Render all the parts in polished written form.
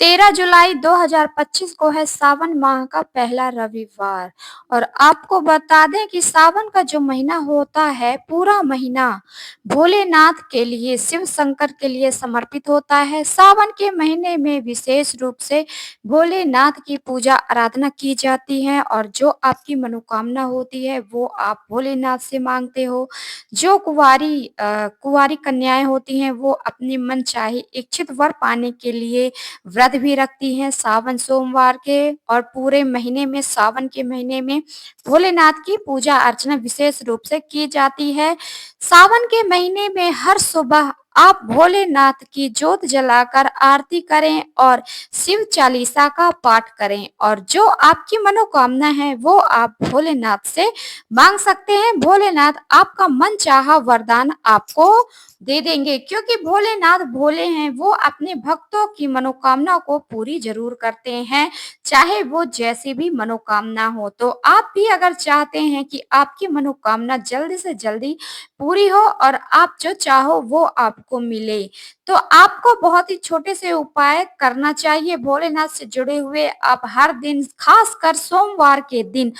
13 जुलाई 2025 को है सावन माह का पहला रविवार। और आपको बता दें कि सावन का जो महीना होता है, पूरा महीना भोलेनाथ के लिए, शिव शंकर के लिए समर्पित होता है। सावन के महीने में विशेष रूप से भोलेनाथ की पूजा आराधना की जाती है और जो आपकी मनोकामना होती है वो आप भोलेनाथ से मांगते हो। जो कुंवारी कन्याएं होती हैं वो अपनी मनचाही इच्छित वर पाने के लिए व्रत भी रखती हैं सावन सोमवार के। और पूरे महीने में, सावन के महीने में भोलेनाथ की पूजा अर्चना विशेष रूप से की जाती है। सावन के महीने में हर सुबह आप भोलेनाथ की जोत जलाकर आरती करें और शिव चालीसा का पाठ करें और जो आपकी मनोकामना है वो आप भोलेनाथ से मांग सकते हैं। भोलेनाथ आपका मन चाहा वरदान आपको दे देंगे, क्योंकि भोलेनाथ भोले हैं, वो अपने भक्तों की मनोकामना को पूरी जरूर करते हैं, चाहे वो जैसी भी मनोकामना हो। तो आप भी अगर चाहते हैं कि आपकी मनोकामना जल्दी से जल्दी पूरी हो और आप जो चाहो वो आपको मिले, तो आपको बहुत ही छोटे से उपाय करना चाहिए भोलेनाथ से जुड़े हुए। आप हर दिन, खासकर सोमवार के दिन,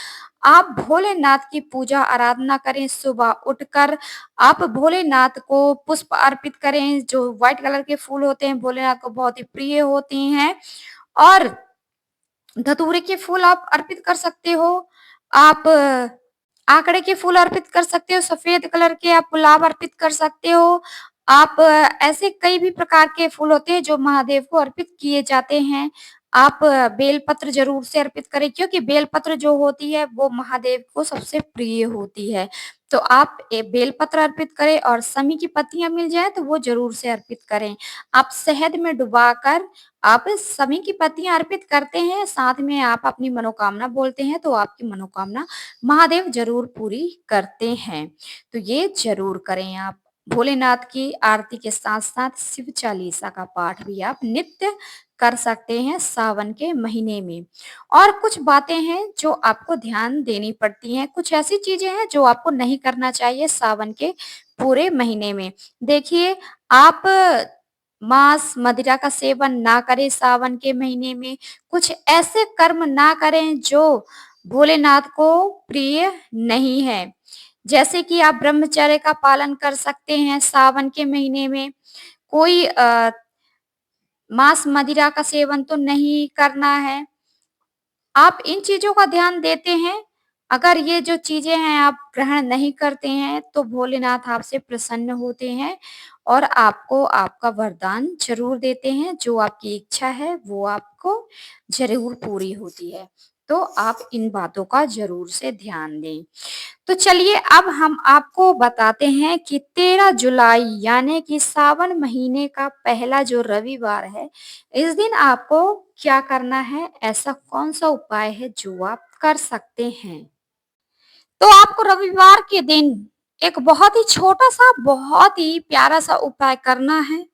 आप भोलेनाथ की पूजा आराधना करें। सुबह उठकर आप भोलेनाथ को पुष्प अर्पित करें, जो व्हाइट कलर के फूल होते हैं भोलेनाथ को बहुत ही प्रिय होते हैं। और धतूरे के फूल आप अर्पित कर सकते हो। आप आंकड़े के फूल अर्पित कर सकते हो, सफेद कलर के आप गुलाब अर्पित कर सकते हो। आप ऐसे कई भी प्रकार के फूल होते हैं जो महादेव को अर्पित किए जाते हैं। आप बेलपत्र ज़रूर से अर्पित करें, क्योंकि बेलपत्र जो होती है वो महादेव को सबसे प्रिय होती है। तो आप बेलपत्र अर्पित करें और समी की पत्तियाँ मिल जाएँ तो वो ज़रूर से अर्पित करें। आप शहद में डुबाकर आप सभी की पत्तियाँ अर्पित करते हैं, साथ में आप अपनी मनोकामना बोलते हैं, तो आपकी मनोकामना महादेव ज़रूर पूरी करते हैं। तो ये ज़रूर करें आप। भोलेनाथ की आरती के साथ-साथ शिव चालीसा का पाठ भी आप नित्य कर सकते हैं सावन के महीने में। और कुछ बातें हैं जो आपको ध्यान देनी पड़ती हैं, कुछ ऐसी चीज़ें हैं जो आपको नहीं करना चाहिए सावन के पूरे महीने में। देखिए, आप मांस, मदिरा का सेवन ना करें सावन के महीने में। कुछ ऐसे कर्म ना करें जो भोलेनाथ को प्रिय नहीं है। जैसे कि आप ब्रह्मचर्य का पालन कर सकते हैं सावन के महीने में। कोई मांस, मदिरा का सेवन तो नहीं करना है। आप इन चीज़ों का ध्यान देते हैं? अगर ये जो चीज़ें हैं आप ग्रहण नहीं करते हैं, तो भोलेनाथ आपसे प्रसन्न होते हैं और आपको आपका वरदान ज़रूर देते हैं। जो आपकी इच्छा है, वो आपको ज़रूर पूरी होती है। तो आप इन बातों का ज़रूर से ध्यान दें। तो चलिए अब हम आपको बताते हैं कि 13 जुलाई यानी कि सावन महीने का पहला जो रविवार है, इस दिन आपको क्या करना है, ऐसा कौन-सा उपाय है जो आप कर सकते हैं। तो आपको रविवार के दिन एक बहुत ही छोटा-सा, बहुत ही प्यारा-सा उपाय करना है।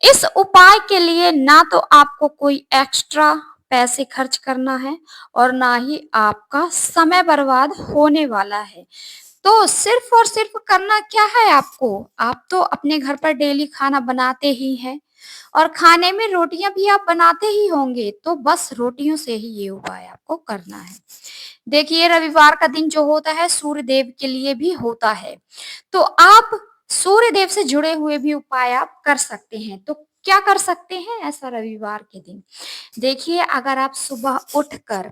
इस उपाय के लिए ना तो आपको कोई एक्स्ट्रा पैसे खर्च करना है और ना ही आपका समय बर्बाद होने वाला है। तो सिर्फ़ और सिर्फ़ करना क्या है आपको? आप तो अपने घर पर डेली खाना बनाते ही हैं और खाने में रोटियाँ भी आप बनाते ही होंगे, तो बस रोटियों से ही ये उपाय आपको करना है। देखिए, रविवार का दिन जो होता है सूर्य देव के लिए भी होता है, तो आप सूर्य देव से जुड़े हुए भी उपाय आप कर सकते हैं। तो क्या कर सकते हैं ऐसा रविवार के दिन? देखिए, अगर आप सुबह उठकर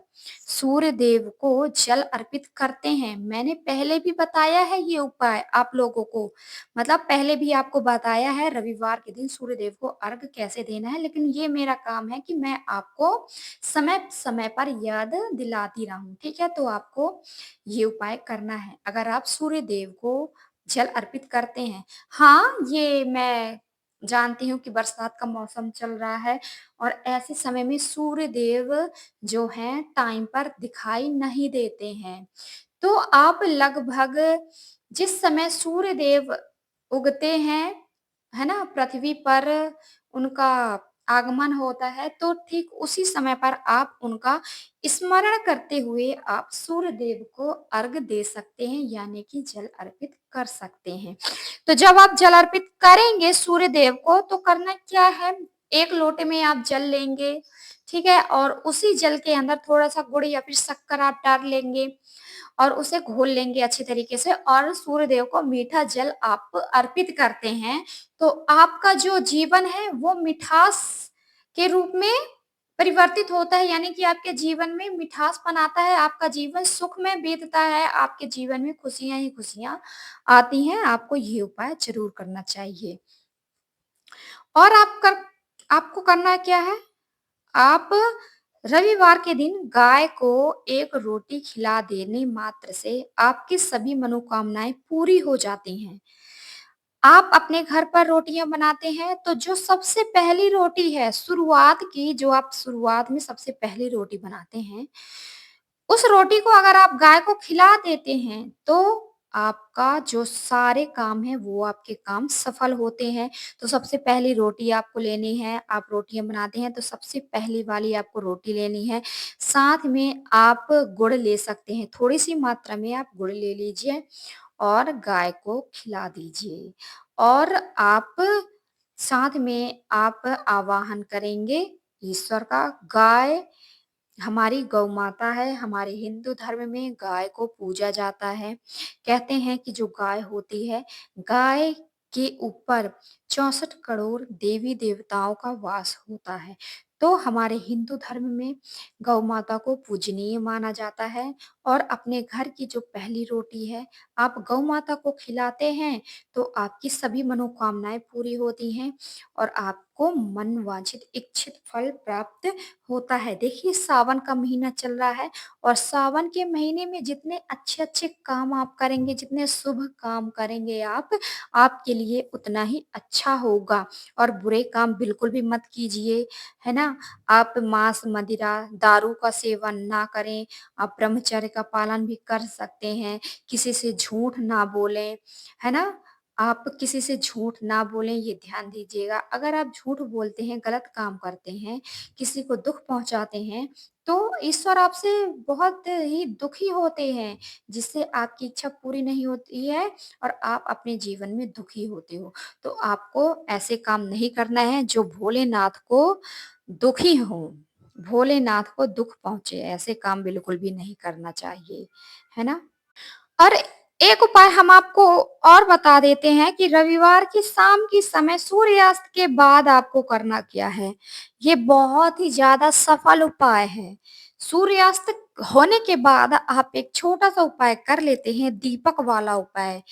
सूर्य देव को जल अर्पित करते हैं, मैंने पहले भी बताया है ये उपाय आप लोगों को, मतलब पहले भी आपको बताया है रविवार के दिन सूर्य देव को अर्घ कैसे देना है, लेकिन ये मेरा काम है कि मैं आपको समय-समय पर याद दिलाती रहूँ, ठीक है? तो आपको ये उपाय करना है। अगर आप सूर्य देव को जल अर्पित करते हैं, हाँ, ये मैं जानती हूँ कि बरसात का मौसम चल रहा है और ऐसे समय में सूर्य देव जो हैं टाइम पर दिखाई नहीं देते हैं। तो आप लगभग जिस समय सूर्य देव उगते हैं, है ना? पृथ्वी पर उनका आगमन होता है, तो ठीक उसी समय पर आप उनका स्मरण करते हुए आप सूर्य देव को अर्घ दे सकते हैं, यानी कि जल अर्पित कर सकते हैं। तो जब आप जल अर्पित करेंगे सूर्य देव को, तो करना क्या है? एक लोटे में आप जल लेंगे, ठीक है? और उसी जल के अंदर थोड़ा-सा गुड़ या फिर शक्कर आप डाल लेंगे और उसे घोल लेंगे अच्छे तरीके से और सूर्य देव को मीठा जल आप अर्पित करते हैं, तो आपका जो जीवन है वो मिठास के रूप में परिवर्तित होता है, यानी कि आपके जीवन में मिठासपन आता है, आपका जीवन सुख में बीतता है, आपके जीवन में खुशियाँ ही खुशियाँ आती हैं। आपको ये उपाय ज़रूर करना चाहिए। और आपको करना क्या है? आप रविवार के दिन गाय को एक रोटी खिला देने मात्र से आपकी सभी मनोकामनाएँ पूरी हो जाती हैं। आप अपने घर पर रोटियाँ बनाते हैं, तो जो सबसे पहली रोटी है, शुरुआत की जो आप शुरुआत में सबसे पहली रोटी बनाते हैं, उस रोटी को अगर आप गाय को खिला देते हैं, तो आपका जो सारे काम हैं, वो आपके काम सफल होते हैं। तो सबसे पहली रोटी आपको लेनी है, आप रोटियाँ बनाते हैं, तो सबसे पहली वाली आपको रोटी लेनी है। साथ में आप गुड़ ले सकते हैं, थोड़ी-सी मात्रा में आप गुड़ ले लीजिए और गाय को खिला दीजिए। और आप साथ में आप आवाहन करेंगे ईश्वर का। गाय हमारी गौ माता है, हमारे हिंदू धर्म में गाय को पूजा जाता है। कहते हैं कि जो गाय होती है, गाय के ऊपर 64 करोड़ देवी-देवताओं का वास होता है। तो हमारे हिंदू धर्म में गौ माता को पूजनीय माना जाता है और अपने घर की जो पहली रोटी है, आप गौ माता को खिलाते हैं, तो आपकी सभी मनोकामनाएँ पूरी होती हैं और आपको मनवांछित इच्छित फल प्राप्त होता है। देखिए सावन का महीना चल रहा है और सावन के महीने में जितने अच्छे-अच्छे काम आप करेंगे, जितने शुभ काम करेंगे आप, आपके लिए उतना ही अच्छा होगा और बुरे काम बिल्कुल भी मत कीजिए, है ना? आप मांस, मदिरा, दारू का सेवन ना करें, आप ब्रह्मचर्य का पालन भी कर सकते हैं, किसी से झूठ ना बोलें, है ना? आप किसी से झूठ ना बोलें, ये ध्यान दीजिएगा। अगर आप झूठ बोलते हैं, गलत काम करते हैं, किसी को दुःख पहुँचाते हैं, तो ईश्वर आपसे बहुत ही दुखी होते हैं, जिससे आपकी इच्छा पूरी नहीं होती है और आप अपने जीवन में दुखी होते हो। तो आपको ऐसे काम नहीं करना है जो भोलेनाथ को दुखी हों, भोलेनाथ को दुःख पहुँचे, ऐसे काम बिल्कुल भी नहीं करना चाहिए, है ना? और एक उपाय हम आपको और बता देते हैं कि रविवार की शाम की समय सूर्यास्त के बाद आपको करना क्या है। ये बहुत ही ज़्यादा सफल उपाय है। सूर्यास्त होने के बाद आप एक छोटा-सा उपाय कर लेते हैं, दीपक वाला उपाय,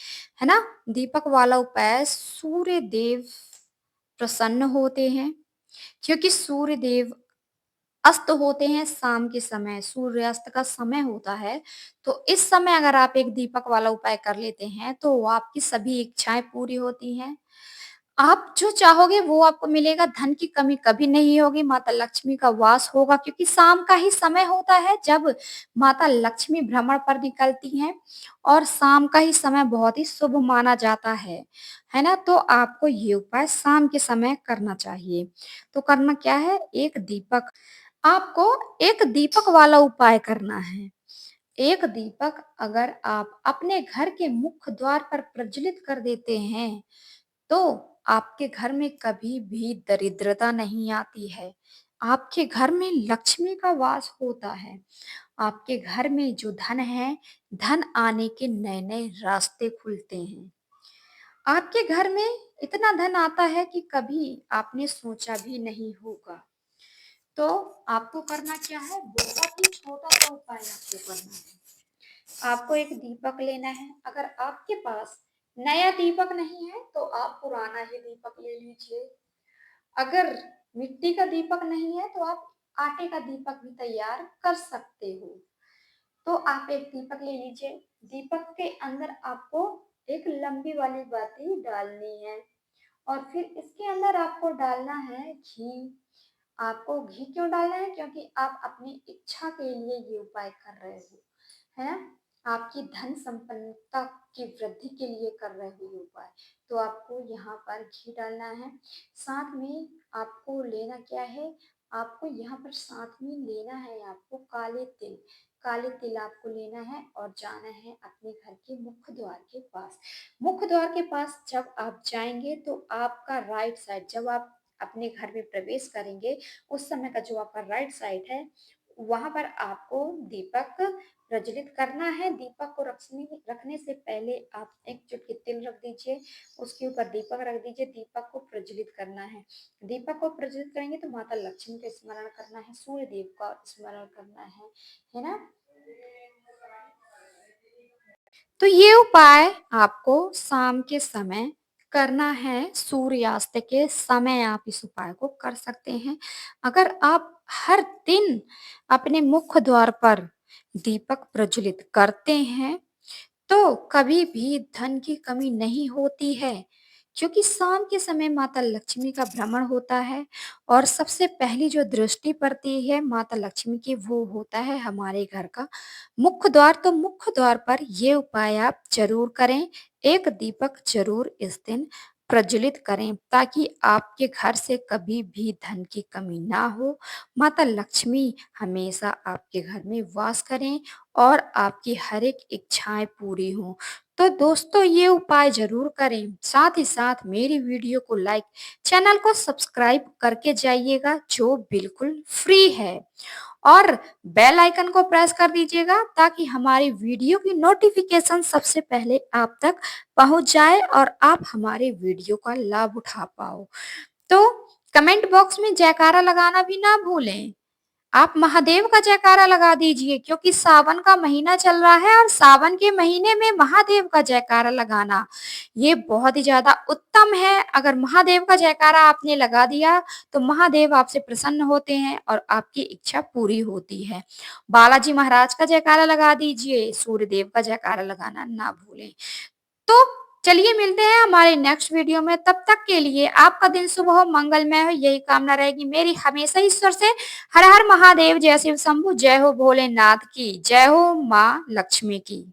है ना? दीपक वाला उपाय सूर्य देव प्रसन्न होते हैं, क्योंकि सूर्य देव अस्त होते हैं शाम के समय, सूर्यास्त का समय होता है, तो इस समय अगर आप एक दीपक वाला उपाय कर लेते हैं, तो आपकी सभी इच्छाएँ पूरी होती हैं। आप जो चाहोगे वो आपको मिलेगा, धन की कमी कभी नहीं होगी, माता लक्ष्मी का वास होगा क्योंकि शाम का ही समय होता है जब माता लक्ष्मी भ्रमण पर निकलती हैं और शाम का ही समय बहुत ही शुभ माना जाता है ना? तो आपको ये उपाय शाम के समय करना चाहिए। तो करना क्या है, एक दीपक आपको एक दीपक वाला उपाय करना है। एक दीपक अगर आप अपने घर के मुख्य द्वार पर प्रज्वलित कर देते हैं, तो आपके घर में कभी भी दरिद्रता नहीं आती है। आपके घर में लक्ष्मी का वास होता है। आपके घर में जो धन है, धन आने के नए-नए रास्ते खुलते हैं। आपके घर में इतना धन आता है कि कभी आपने सोचा भी नहीं होगा। तो आपको करना क्या है, बहुत ही छोटा-सा उपाय आपको करना है। आपको एक दीपक लेना है, अगर आपके पास नया दीपक नहीं है, तो आप पुराना ही दीपक ले लीजिए। अगर मिट्टी का दीपक नहीं है, तो आप आटे का दीपक भी तैयार कर सकते हो। तो आप एक दीपक ले लीजिए, दीपक के अंदर आपको एक लंबी वाली बाती डालनी है और फिर इसके अंदर आपको डालना है घी। आपको घी क्यों डालना है? क्योंकि आप अपनी इच्छा के लिए ये उपाय कर रहे हो, है ना? आपकी धन संपन्नता की वृद्धि के लिए कर रहे हो ये उपाय। तो आपको यहाँ पर घी डालना है। साथ में आपको लेना क्या है? आपको यहाँ पर साथ में लेना है आपको काले तिल। काले तिल आपको लेना है और जाना है अपने घर के मुख्य द्वार के पास। मुख्य द्वार के पास जब आप जाएँगे तो आपका राइट साइड जब आप अपने घर में प्रवेश करेंगे, उस समय का जो आपका राइट साइड है, वहाँ पर आपको दीपक प्रज्वलित करना है। दीपक को रखने से पहले आप एक चुटकी तिल रख दीजिए, उसके ऊपर दीपक रख दीजिए, दीपक को प्रज्वलित करना है। दीपक को प्रज्वलित करेंगे तो माता लक्ष्मी का स्मरण करना है, सूर्य देव का स्मरण करना है ना? तो ये उपाय आपको शाम के समय करना है, सूर्यास्त के समय आप इस उपाय को कर सकते हैं। अगर आप हर दिन अपने मुख्य द्वार पर दीपक प्रज्वलित करते हैं, तो कभी भी धन की कमी नहीं होती है, क्योंकि शाम के समय माता लक्ष्मी का भ्रमण होता है और सबसे पहली जो दृष्टि पड़ती है माता लक्ष्मी की, वो होता है हमारे घर का मुख्य द्वार। तो मुख्य द्वार पर ये उपाय आप जरूर करें, एक दीपक जरूर इस दिन प्रज्वलित करें, ताकि आपके घर से कभी भी धन की कमी ना हो, माता लक्ष्मी हमेशा आपके घर में वास करें और आपकी हर एक इच्छाएं पूरी हों। तो दोस्तों ये उपाय जरूर करें, साथ ही साथ मेरी वीडियो को लाइक, चैनल को सब्सक्राइब करके जाइएगा, जो बिल्कुल फ्री है, और बेल आइकन को प्रेस कर दीजिएगा, ताकि हमारी वीडियो की नोटिफिकेशन सबसे पहले आप तक पहुंच जाए और आप हमारे वीडियो का लाभ उठा पाओ। तो कमेंट बॉक्स में जयकारा लगाना भी ना भूलें। आप महादेव का जयकारा लगा दीजिए, क्योंकि सावन का महीना चल रहा है और सावन के महीने में महादेव का जयकारा लगाना ये बहुत ही ज्यादा उत्तम है। अगर महादेव का जयकारा आपने लगा दिया तो महादेव आपसे प्रसन्न होते हैं और आपकी इच्छा पूरी होती है। बालाजी महाराज का जयकारा लगा दीजिए, सूर्य देव का जयकारा लगाना ना भूलें। तो चलिए मिलते हैं हमारे नेक्स्ट वीडियो में, तब तक के लिए आपका दिन शुभ हो, मंगलमय हो, यही कामना रहेगी मेरी हमेशा ईश्वर से। हर हर महादेव, जय शिव शंभु, जय हो भोलेनाथ की, जय हो माँ लक्ष्मी की।